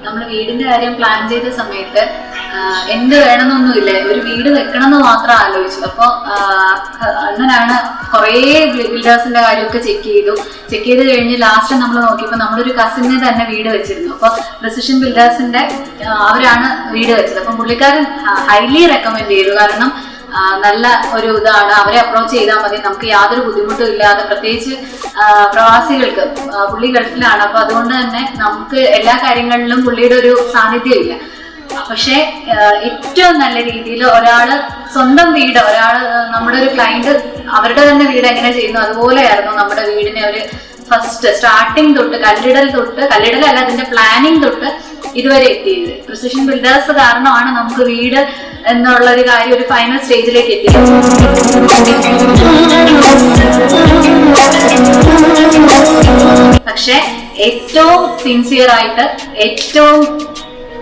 നമ്മൾ വീടിന്റെ കാര്യം പ്ലാൻ ചെയ്ത സമയത്ത് എന്ത് വേണമെന്നൊന്നുമില്ല, ഒരു വീട് വെക്കണം എന്ന് മാത്രം ആലോചിച്ചു. അപ്പോൾ അങ്ങനെയാണ് കുറേ ബിൽഡേഴ്സിന്റെ കാര്യമൊക്കെ ചെക്ക് ചെയ്ത് കഴിഞ്ഞ് ലാസ്റ്റ് നമ്മൾ നോക്കിയപ്പോൾ നമ്മളൊരു കസിനെ തന്നെ വീട് വെച്ചിരുന്നു. അപ്പോൾ പ്രിസിഷൻ ബിൽഡേഴ്സിന്റെ അവരാണ് വീട് വെച്ചത്. അപ്പം പുള്ളിക്കാരൻ ഹൈലി റെക്കമെൻഡ് ചെയ്തു. കാരണം നല്ല ഒരു ഇതാണ്, അവരെ അപ്രോച്ച് ചെയ്താൽ മതി, നമുക്ക് യാതൊരു ബുദ്ധിമുട്ടും ഇല്ലാതെ, പ്രത്യേകിച്ച് പ്രവാസികൾക്ക്. പുള്ളി ഗൾഫിലാണ്, അപ്പൊ അതുകൊണ്ട് തന്നെ നമുക്ക് എല്ലാ കാര്യങ്ങളിലും പുള്ളിയുടെ ഒരു സാന്നിധ്യം ഇല്ല. പക്ഷെ ഏറ്റവും നല്ല രീതിയിൽ ഒരാള് സ്വന്തം വീട്, നമ്മുടെ ഒരു ക്ലയന്റ് അവരുടെ തന്നെ വീട് എങ്ങനെ ചെയ്യുന്നു അതുപോലെയായിരുന്നു നമ്മുടെ വീടിനെ അവര് ഫസ്റ്റ് സ്റ്റാർട്ടിങ് തൊട്ട് കല്ലിടലല്ല അതിന്റെ പ്ലാനിങ് തൊട്ട് ഇതുവരെ എത്തിയത്. പ്രിസിഷൻ ബിൽഡേഴ്സ് കാരണമാണ് നമുക്ക് വീട് എന്നുള്ള ഒരു കാര്യം ഒരു ഫൈനൽ സ്റ്റേജിലേക്ക് എത്തിയത്. പക്ഷെ ഏറ്റവും സിൻസിയർ ആയിട്ട്, ഏറ്റവും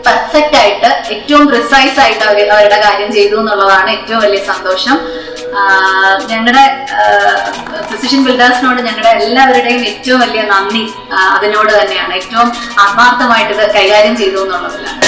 പെർഫെക്റ്റ് ആയിട്ട്, ഏറ്റവും പ്രിസൈസ് ആയിട്ട് അവരുടെ കാര്യം ചെയ്തു എന്നുള്ളതാണ് ഏറ്റവും വലിയ സന്തോഷം. ഞങ്ങളുടെ പ്രിസിഷൻ ബിൽഡേഴ്സിനോട് ഞങ്ങളുടെ എല്ലാവരുടെയും ഏറ്റവും വലിയ നന്ദി അതിനോട് തന്നെയാണ്. ഏറ്റവും ആത്മാർത്ഥമായിട്ട് ഇത് കൈകാര്യം ചെയ്തു എന്നുള്ളതിലാണ്.